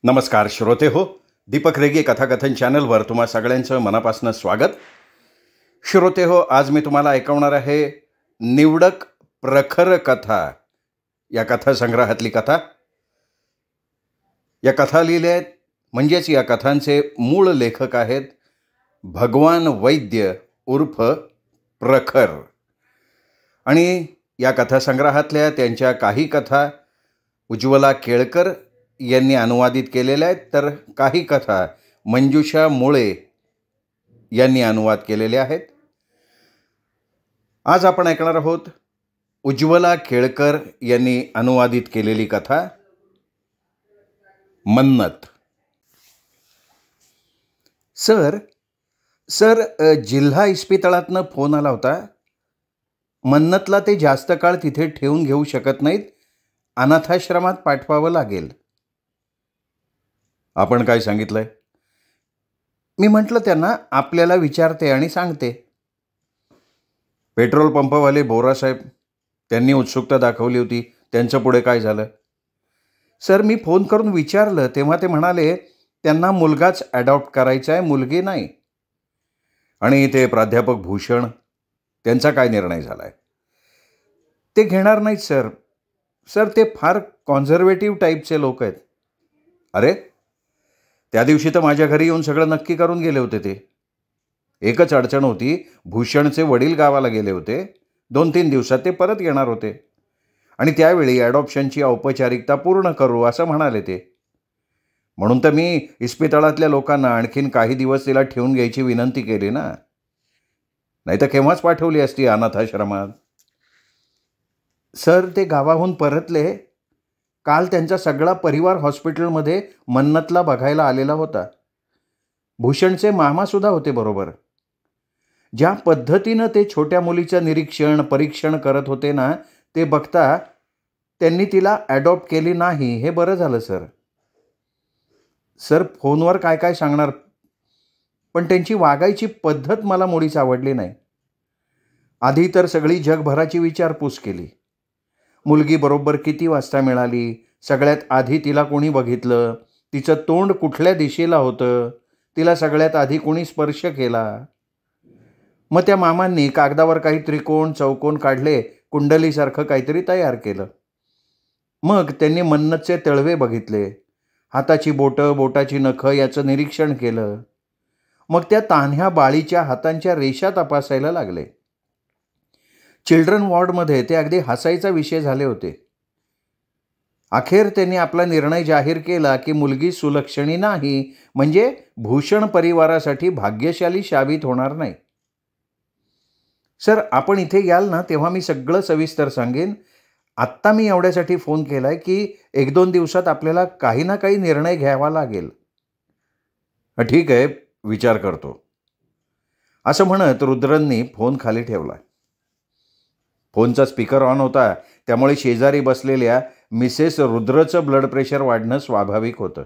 नमस्कार श्रोते हो, दीपक रेगे कथाकथन चॅनलवर तुम्हा सगळ्यांचं मनापासून स्वागत. श्रोते हो, आज मी तुम्हाला ऐकवणार आहे निवडक प्रखर कथा या कथासंग्रहातली कथा. या कथा लिहिल्या आहेत म्हणजेच या कथांचे मूळ लेखक आहेत भगवान वैद्य उर्फ प्रखर. आणि या कथासंग्रहातल्या त्यांच्या काही कथा उज्ज्वला केळकर यांनी अनुवादित केलेल्या आहेत, तर काही कथा मंजुषा मुळे यांनी अनुवाद केलेले आहेत. आज आपण ऐकणार आहोत उज्ज्वला केळकर यांनी अनुवादित केलेली कथा मन्नत. सर जिल्हा इस्पितळातनं फोन आला होता. मन्नतला ते जास्त काळ तिथे ठेवून घेऊ शकत नाहीत, अनाथाश्रमात पाठवावं लागेल. आपण काय सांगितलंय? मी म्हटलं त्यांना आपल्याला विचारते आणि सांगते. पेट्रोल पंपवाले बोरासाहेब त्यांनी उत्सुकता दाखवली होती. त्यांचं पुढे काय झालं? सर, मी फोन करून विचारलं तेव्हा ते म्हणाले त्यांना मुलगाच ॲडॉप्ट करायचा आहे, मुलगी नाही. आणि ते प्राध्यापक भूषण, त्यांचा काय निर्णय झाला आहे? ते घेणार नाहीत सर, ते फार कॉन्झर्वेटिव्ह टाईपचे लोक आहेत. अरे, त्या दिवशी तर माझ्या घरी येऊन सगळं नक्की करून गेले होते ते. एकच अडचण होती, भूषणचे वडील गावाला गेले होते. 2-3 दिवसात ते परत येणार होते आणि त्यावेळी ॲडॉप्शनची औपचारिकता पूर्ण करू असं म्हणाले ते. म्हणून तर मी इस्पितळातल्या लोकांना आणखीन काही दिवस तिला ठेवून घ्यायची विनंती केली ना, नाही तर केव्हाच पाठवली असती अनाथाश्रमात. सर, ते गावाहून परतले. काल त्यांचा सगळा परिवार हॉस्पिटलमध्ये मन्नतला बघायला आलेला होता. भूषणचे मामासुद्धा होते बरोबर. ज्या पद्धतीनं ते छोट्या मुलीचं निरीक्षण परीक्षण करत होते ना, ते बघता त्यांनी तिला ॲडॉप्ट केली नाही हे बरं झालं सर, फोनवर काय काय सांगणार, पण त्यांची वागायची पद्धत मला मुळीच आवडली नाही. आधी तर सगळी जगभराची विचारपूस केली. मुलगी बरोबर किती वाजता मिळाली, सगळ्यात आधी तिला कोणी बघितलं, तिचं तोंड कुठल्या दिशेला होतं, तिला सगळ्यात आधी कोणी स्पर्श केला. मग त्या मामांनी कागदावर काही त्रिकोण चौकोन काढले, कुंडलीसारखं काहीतरी तयार केलं. मग त्यांनी मन्नतचे तळवे बघितले, हाताची बोटं बोटाची नखं याचं निरीक्षण केलं. मग त्या तान्ह्या बाळीच्या हातांच्या रेषा तपासायला लागले. चिल्ड्रन वॉर्डमध्ये ते अगदी हसायचा विषय झाले होते. अखेर त्यांनी आपला निर्णय जाहीर केला की मुलगी सुलक्षणी नाही म्हणजे भूषण परिवारासाठी भाग्यशाली साबित होणार नाही. सर, आपण इथे याल ना तेव्हा मी सगळं सविस्तर सांगेन. आत्ता मी एवढ्यासाठी फोन केलाय की 1-2 दिवसात आपल्याला काही ना काही निर्णय घ्यावा लागेल. ठीक आहे, विचार करतो, असं म्हणत रुद्रननी फोन खाली ठेवला. फोनचा स्पीकर ऑन होता, त्यामुळे शेजारी बसलेल्या मिसेस रुद्रचं ब्लड प्रेशर वाढणं स्वाभाविक होतं.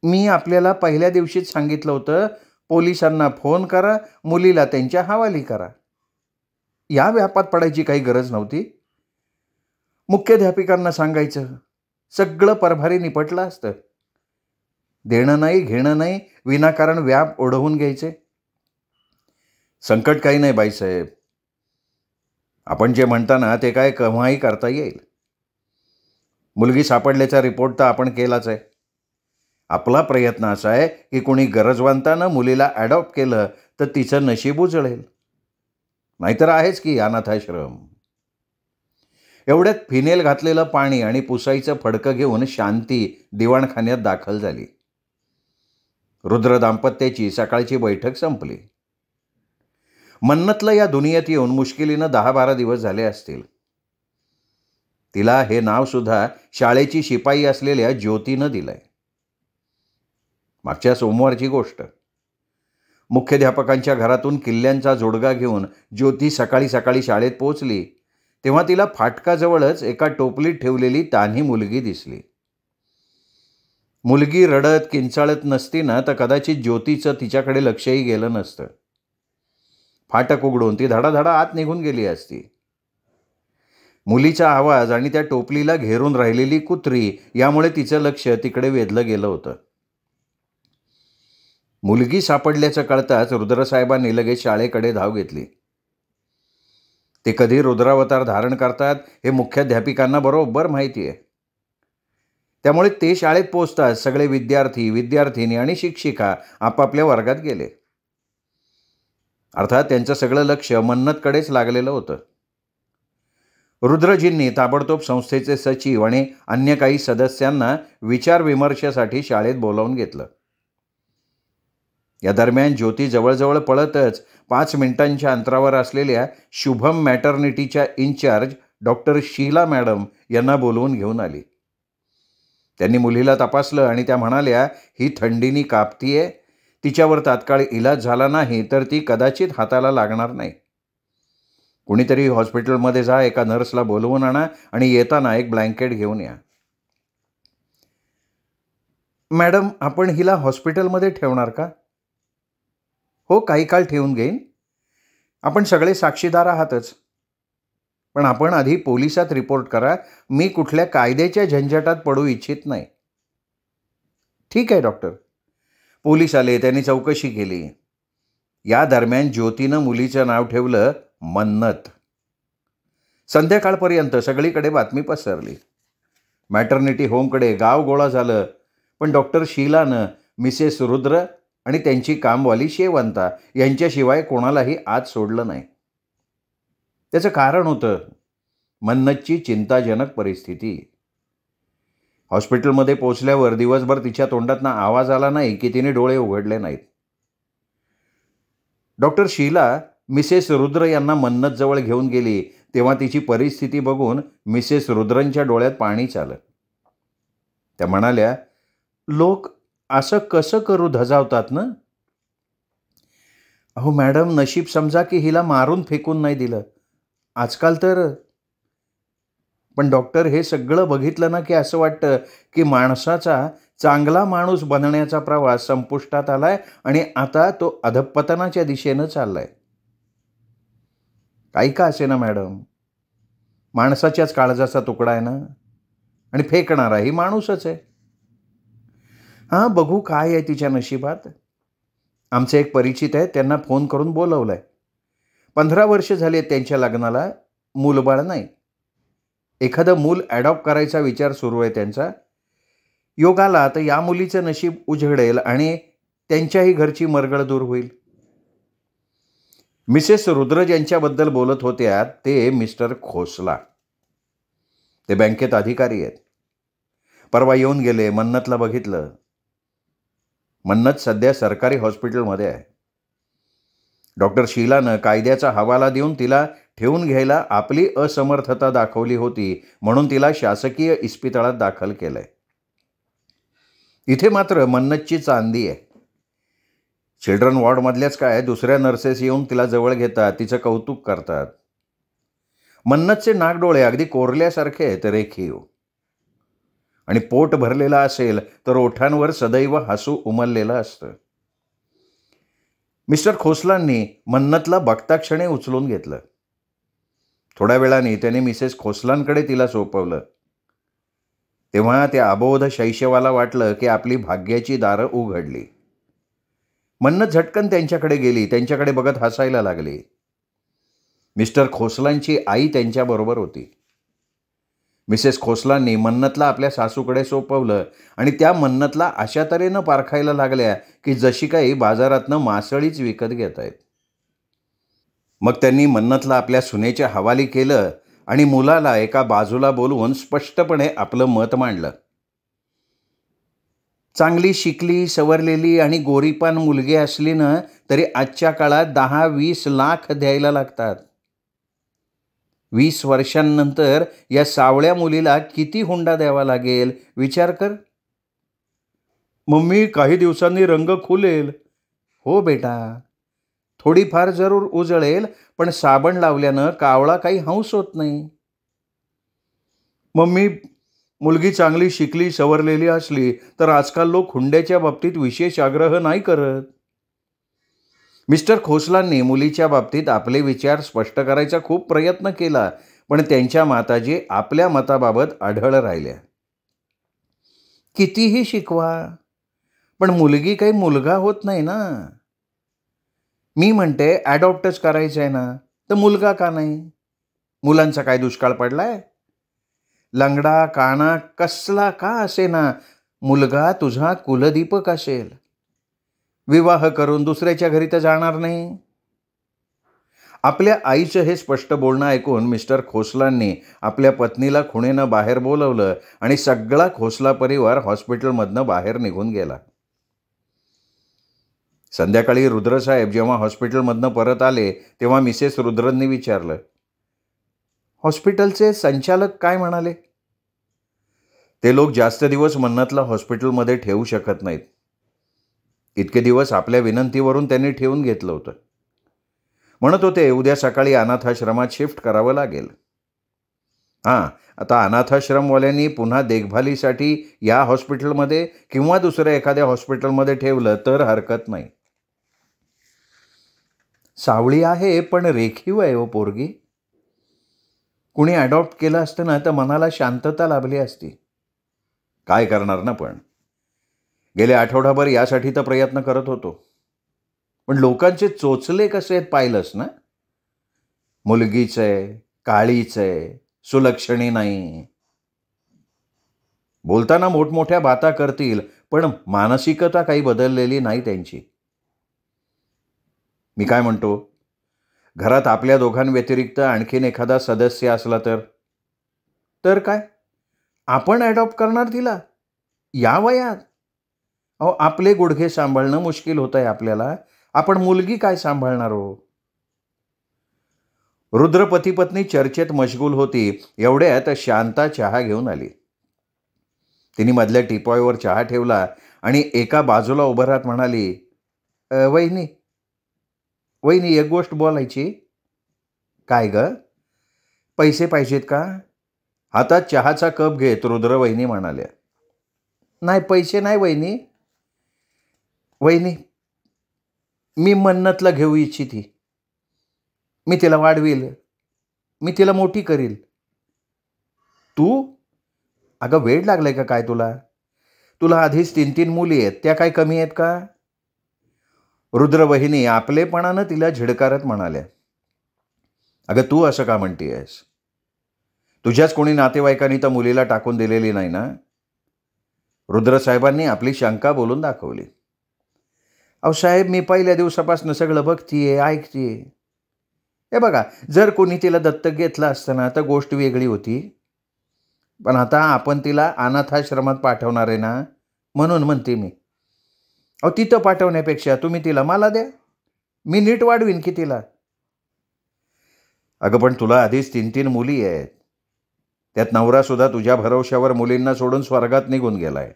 मी आपल्याला पहिल्या दिवशीच सांगितलं होतं, पोलिसांना फोन करा, मुलीला त्यांच्या हवाली करा. या व्यापात पडायची काही गरज नव्हती. मुख्याध्यापिकांना सांगायचं, सगळं परभारी निपटलं असतं. देणं नाही घेणं नाही, विनाकारण व्याप ओढवून घ्यायचे. संकट काही नाही बाईसाहेब, आपण जे म्हणता ना ते काय केव्हाही करता येईल. मुलगी सापडल्याचा रिपोर्ट तर आपण केलाच आहे. आपला प्रयत्न असा आहे की कोणी गरजवंतानं मुलीला ॲडॉप्ट केलं तर तिचं नशीब उजळेल, नाहीतर आहेच की अनाथाश्रम. एवढ्यात फिनेल घातलेलं पाणी आणि पुसाईचं फडकं घेऊन शांती दिवाणखान्यात दाखल झाली. रुद्र दाम्पत्याची सकाळची बैठक संपली. मन्नतला या दुनियेत येऊन मुश्किलीनं 10-12 दिवस झाले असतील. तिला हे नाव सुद्धा शाळेची शिपाई असलेल्या ज्योतीनं दिलंय. मागच्या सोमवारची गोष्ट. मुख्याध्यापकांच्या घरातून किल्ल्यांचा जोडगा घेऊन ज्योती सकाळी सकाळी शाळेत पोचली तेव्हा तिला फाटकाजवळच एका टोपलीत ठेवलेली तान्ही मुलगी दिसली. मुलगी रडत किंचाळत नसती ना तर कदाचित ज्योतीचं तिच्याकडे लक्षही गेलं नसतं. फाटक उघडून ती धडाधडा आत निघून गेली असती. मुलीचा आवाज आणि त्या टोपलीला घेरून राहिलेली कुत्री यामुळे तिचं लक्ष तिकडे वेधलं गेलं होतं. मुलगी सापडल्याचं कळताच रुद्रसाहेबांनी लगेच शाळेकडे धाव घेतली. ते कधी रुद्रावतार धारण करतात हे मुख्याध्यापिकांना बरोबर माहिती आहे. त्यामुळे ते शाळेत पोहोचताच सगळे विद्यार्थी, विद्यार्थिनी आणि शिक्षिका आपापल्या वर्गात गेले. अर्थात त्यांचं सगळं लक्ष मन्नतकडेच लागलेलं होतं. रुद्रजींनी ताबडतोब संस्थेचे सचिव आणि अन्य काही सदस्यांना विचारविमर्शासाठी शाळेत बोलावून घेतलं. या दरम्यान ज्योती जवळजवळ पळतच 5 मिनिटांच्या अंतरावर असलेल्या शुभम मॅटर्निटीच्या इन्चार्ज डॉक्टर शीला मॅडम यांना बोलवून घेऊन आली. त्यांनी मुलीला तपासलं आणि त्या म्हणाल्या, ही थंडीनी कापतीये, तिच्यावर तात्काळ इलाज झाला नाही तर ती कदाचित हाताला लागणार नाही. कुणीतरी हॉस्पिटलमध्ये जा, एका नर्सला बोलवून आणा आणि येताना एक ब्लँकेट घेऊन या. मॅडम, आपण हिला हॉस्पिटलमध्ये ठेवणार का? हो, काही काळ ठेवून घेईन. आपण सगळे साक्षीदार आहातच. पण आपण आधी पोलिसात रिपोर्ट करा. मी कुठल्या कायद्याच्या झंझाटात पडू इच्छित नाही. ठीक आहे डॉक्टर. पोलीस आले, त्यांनी चौकशी केली. या दरम्यान ज्योतीनं मुलीचं नाव ठेवलं मन्नत. संध्याकाळपर्यंत सगळीकडे बातमी पसरली. मॅटर्निटी होमकडे गाव गोळा झालं. पण डॉक्टर शीलानं मिसेस रुद्र आणि त्यांची कामवाली शेवंता यांच्याशिवाय कोणालाही आत सोडलं नाही. त्याचं कारण होतं मन्नतची चिंताजनक परिस्थिती. हॉस्पिटलमध्ये पोचल्यावर दिवसभर तिच्या तोंडातनं आवाज आला नाही की तिने डोळे उघडले नाहीत. डॉक्टर शीला मिसेस रुद्र यांना मन्नतजवळ घेऊन गेली तेव्हा तिची परिस्थिती बघून मिसेस रुद्रांच्या डोळ्यात पाणीच आलं. त्या म्हणाल्या, लोक असं कसं करू धजावतात ना? अहो मॅडम, नशीब समजा की हिला मारून फेकून नाही दिलं. आजकाल तर. पण डॉक्टर, हे सगळं बघितलं ना की असं वाटतं की माणसाचा चांगला माणूस बनण्याचा प्रवास संपुष्टात आलाय आणि आता तो अधःपतनाच्या दिशेनं चाललाय. काही का असे ना मॅडम, माणसाच्याच काळजाचा तुकडा आहे ना, आणि फेकणाराही माणूसच आहे. हां, बघू काय आहे तिच्या नशिबात. आमचे एक परिचित आहेत, त्यांना फोन करून बोलवलंय. 15 वर्ष झाली आहेत त्यांच्या लग्नाला, मूलबाळ नाही. एखादं मूल ॲडॉप्ट करायचा विचार सुरू आहे त्यांचा. योग आला तर या मुलीचं नशीब उजळेल आणि त्यांच्याही घरची मरगळ दूर होईल. मिसेस रुद्र ज्यांच्याबद्दल बोलत होत्या ते मिस्टर खोसला. ते बँकेत अधिकारी आहेत. परवा येऊन गेले, मन्नतला बघितलं. मन्नत सध्या सरकारी हॉस्पिटलमध्ये आहे. डॉक्टर शीलानं कायद्याचा हवाला देऊन तिला ठेवून घ्यायला आपली असमर्थता दाखवली होती म्हणून तिला शासकीय इस्पितळात दाखल केलंय. इथे मात्र मन्नतची चांदी आहे. चिल्ड्रन वॉर्डमधल्याच काय, दुसऱ्या नर्सेस येऊन तिला जवळ घेतात, तिचं कौतुक करतात. मन्नतचे नाकडोळे अगदी कोरल्यासारखे आहेत, रेखीव. आणि पोट भरलेलं असेल तर ओठांवर सदैव हसू उमललेलं असतं. मिस्टर खोसलांनी मन्नतला बघता क्षणी उचलून घेतलं. थोड्या वेळाने त्याने मिसेस खोसलांकडे तिला सोपवलं. तेव्हा त्या अबोध शैशवाला वाटलं की आपली भाग्याची दारं उघडली. मन्नत झटकन त्यांच्याकडे गेली, त्यांच्याकडे बघत हसायला लागली. मिस्टर खोसलांची आई त्यांच्याबरोबर होती. मिसेस खोसलांनी मन्नतला आपल्या सासूकडे सोपवलं आणि त्या मन्नतला अशा तऱ्हेनं पारखायला लागल्या की जशी काही बाजारातनं मासळीच विकत घेत आहेत. मग त्यांनी मन्नतला आपल्या सुनेच्या हवाली केलं आणि मुलाला एका बाजूला बोलवून स्पष्टपणे आपलं मत मांडलं. चांगली शिकली, सवरलेली आणि गोरीपान मुलगी असली ना तरी आजच्या काळात 10-20 लाख द्यायला लागतात. 20 वर्षांनंतर या सावळ्या मुलीला किती हुंडा द्यावा लागेल विचार कर. मम्मी, काही दिवसांनी रंग खुलेल. हो बेटा, थोडीफार जरूर उजळेल, पण साबण लावल्यानं कावळा काही हंस होत नाही. मम्मी, मुलगी चांगली शिकली, सवरलेली असली तर आजकाल लोक हुंड्याच्या बाबतीत विशेष आग्रह नाही करत. मिस्टर खोसलांनी मुलीच्या बाबतीत आपले विचार स्पष्ट करायचा खूप प्रयत्न केला, पण त्यांच्या माताजी आपल्या मताबाबत अढळ राहिल्या. कितीही शिकवा, पण मुलगी काही मुलगा होत नाही ना. मी म्हणते ॲडॉप्टच करायचं आहे ना, तर मुलगा का नाही? मुलांचा काय दुष्काळ पडलाय? लंगडा काणा कसला का असेना, मुलगा तुझा कुलदीपक असेल. विवाह करून दुसऱ्याच्या घरी तर जाणार नाही. आपल्या आईचं हे स्पष्ट बोलणं ऐकून मिस्टर खोसलांनी आपल्या पत्नीला खुणेनं बाहेर बोलवलं आणि सगळा खोसला परिवार हॉस्पिटलमधनं बाहेर निघून गेला. संध्याकाळी रुद्रसाहेब जेव्हा हॉस्पिटलमधनं परत आले तेव्हा मिसेस रुद्रननी विचारलं, हॉस्पिटलचे संचालक काय म्हणाले? ते लोक जास्त दिवस मन्नतला हॉस्पिटलमध्ये ठेवू शकत नाहीत. इतके दिवस आपल्या विनंतीवरून त्यांनी ठेवून घेतलं होतं. म्हणत होते उद्या सकाळी अनाथाश्रमात शिफ्ट करावं लागेल. हां, आता अनाथाश्रमवाल्यांनी पुन्हा देखभालीसाठी या हॉस्पिटलमध्ये किंवा दुसऱ्या एखाद्या हॉस्पिटलमध्ये ठेवलं तर हरकत नाही. सावळी आहे पण रेखीव आहे हो पोरगी. कुणी ॲडॉप्ट केलं असतं ना तर मनाला शांतता लाभली असती. काय करणार ना, पण गेले आठवडाभर यासाठी तर प्रयत्न करत होतो. पण लोकांचे चोचले कसे आहेत पाहिलंस ना. मुलगीच आहे, काळीच आहे, सुलक्षणी नाही. बोलताना मोठमोठ्या बाता करतील, पण मानसिकता काही बदललेली नाही त्यांची. मी काय म्हणतो, घरात आपल्या दोघांव्यतिरिक्त आणखीन एखादा सदस्य असला तर काय, आपण ॲडॉप्ट करणार तिला या वयात? अहो, आपले गुडघे सांभाळणं मुश्किल होत आहे आपल्याला, आपण मुलगी काय सांभाळणार हो? रुद्र पती पत्नी चर्चेत मशगूल होती एवढ्यात शांता चहा घेऊन आली. तिने मधल्या टिपॉयवर चहा ठेवला आणि एका बाजूला उभं राहत म्हणाली, वहिनी वहिनी एक गोष्ट बोलायची. काय ग? पैसे पाहिजेत का? हातात चहाचा कप घेत रुद्र वहिनी म्हणाल्या, नाही पैसे नाही वहिनी. वहिनी, मी मन्नतला घेऊ इच्छिती. मी तिला वाढवील, मी तिला मोठी करील. तू? अगं वेळ लागलाय का काय तुला? तुला आधीच 3 मुली आहेत, त्या काय कमी आहेत का? रुद्रवहिनी आपलेपणानं तिला झिडकारत म्हणाल्या, अगं तू असं का म्हणतीयस? तुझ्याच कोणी नातेवाईकांनी तर मुलीला टाकून दिलेली नाही ना? रुद्रसाहेबांनी आपली शंका बोलून दाखवली. अहो साहेब, मी पहिल्या दिवसापासून सगळं बघतीये, ऐकतीये. हे बघा, जर कोणी तिला दत्तक घेतलं असतं ना तर गोष्ट वेगळी होती. पण आता आपण तिला अनाथाश्रमात पाठवणार आहे ना, म्हणून म्हणते मी. अहो तिथं पाठवण्यापेक्षा तुम्ही तिला मला द्या, मी नीट वाढवीन की तिला. अगं पण तुला आधीच 3 मुली आहेत. त्यात नवरासुद्धा तुझ्या भरवशावर मुलींना सोडून स्वर्गात निघून गेलाय.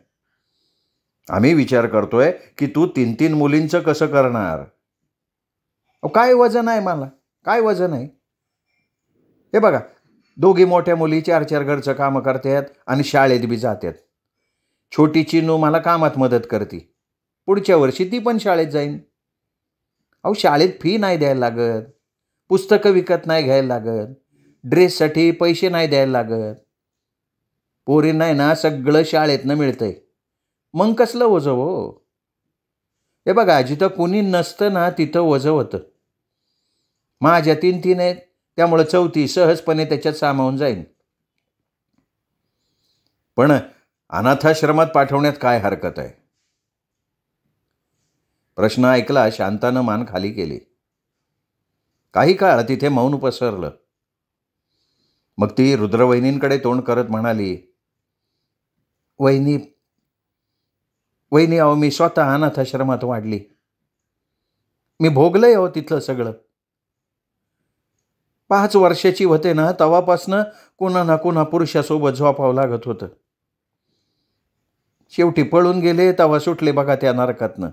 आम्ही विचार करतोय की तू 3 मुलींचं कसं करणार? काय वजन आहे मला, काय वजन आहे? हे बघा, दोघी मोठ्या मुली 4 घरचं कामं करतात आणि शाळेत बी जातात. छोटी चिनू मला कामात मदत करते. पुढच्या वर्षी ती पण शाळेत जाईन. अहो शाळेत फी नाही द्यायला लागत, पुस्तकं विकत नाही घ्यायला लागत, ड्रेससाठी पैसे नाही द्यायला लागत. पोरींना आहे ना सगळं शाळेतनं मिळतंय. मग कसलं ओझं हो? हे बघा, जिथं कुणी नसतं ना तिथं ओझं होतं. माझ्या 3 आहेत, त्यामुळं 4थी सहजपणे त्याच्यात सामावून जाईन. पण अनाथाश्रमात पाठवण्यात काय हरकत आहे? प्रश्न ऐकला शांतानं मान खाली केली. काही काळ तिथे मौन पसरलं. मग ती रुद्रवहिनींकडे तोंड करत म्हणाली, वहिनी वहिनी अहो, मी स्वतः अनाथाश्रमात वाढली. मी भोगलंय हो तिथलं सगळं. 5 वर्षाची होते ना तेव्हापासनं कोणा ना कोणा पुरुषासोबत झोपावं लागत होतं. शेवटी पळून गेले तेव्हा सुटले बघा त्या नरकातनं.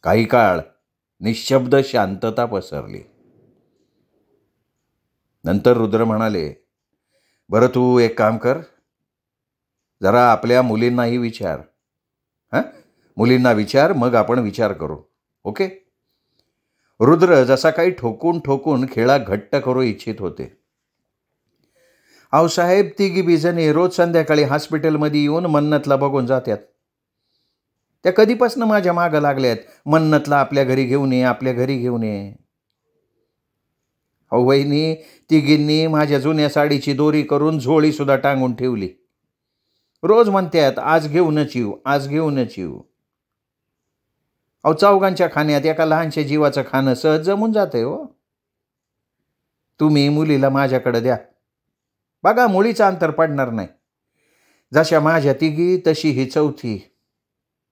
काही काळ निशब्द शांतता पसरली. नंतर रुद्र म्हणाले, बरं तू एक काम कर, जरा आपल्या मुलींनाही विचार. हां, मुलींना विचार, मग आपण विचार करू. ओके? रुद्र जसा काही ठोकून ठोकून खेळा घट्ट करू इच्छित होते. साहेब, तिघी बिजणी रोज संध्याकाळी हॉस्पिटलमध्ये येऊन मन्नतला बघून जात्यात. त्या कधीपासून माझ्या मागं लागल्यात, मन्नतला आपल्या घरी घेऊन ये, आपल्या घरी घेऊन ये. वहिनी, तिघींनी माझ्या जुन्या साडीची दोरी करून झोळीसुद्धा टांगून ठेवली. रोज म्हणतात आज घेऊनच येऊ, आज घेऊनच येऊ. चौघांच्या खाण्यात एका लहानशा जीवाचं खाणं सहज जमून जाते हो. तुम्ही मुलीला माझ्याकडे द्या, बघा मुळीचं अंतर पडणार नाही. जशा माझ्या तिघी तशी ही चौथी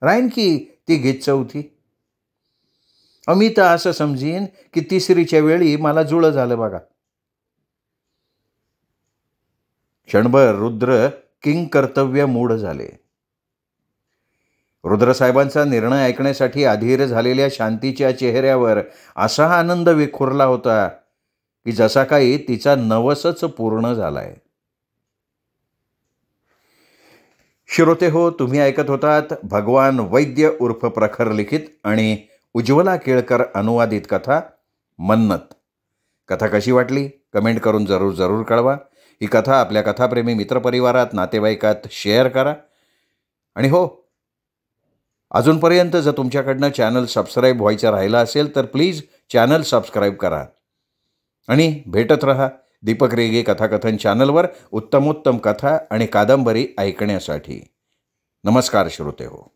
राहीन की तिघीच चौथी. मी तर असं समजीन की तिसरीच्या वेळी मला जुळं झालं बघा. क्षणभर रुद्र किंकर्तव्य मूढ झाले. रुद्रसाहेबांचा निर्णय ऐकण्यासाठी अधीर झालेल्या शांतीच्या चेहऱ्यावर असा आनंद विखुरला होता की जसा काही तिचा नवसच पूर्ण झालाय. श्रोते हो, तुम्ही ऐकत होतात भगवान वैद्य उर्फ प्रखर लिखित आणि उज्ज्वला केळकर अनुवादित कथा मन्नत. कथा कशी वाटली कमेंट करून जरूर कळवा. ही कथा आपल्या कथाप्रेमी मित्रपरिवारात, नातेवाईकात शेअर करा. आणि हो, अजूनपर्यंत जर तुमच्याकडनं चॅनल सबस्क्राईब व्हायचं राहिलं असेल तर प्लीज चॅनल सबस्क्राईब करा. आणि भेटत रहा दीपक रेगे कथाकथन चॅनलवर उत्तमोत्तम कथा आणि कादंबरी ऐकण्यासाठी. नमस्कार श्रोते हो.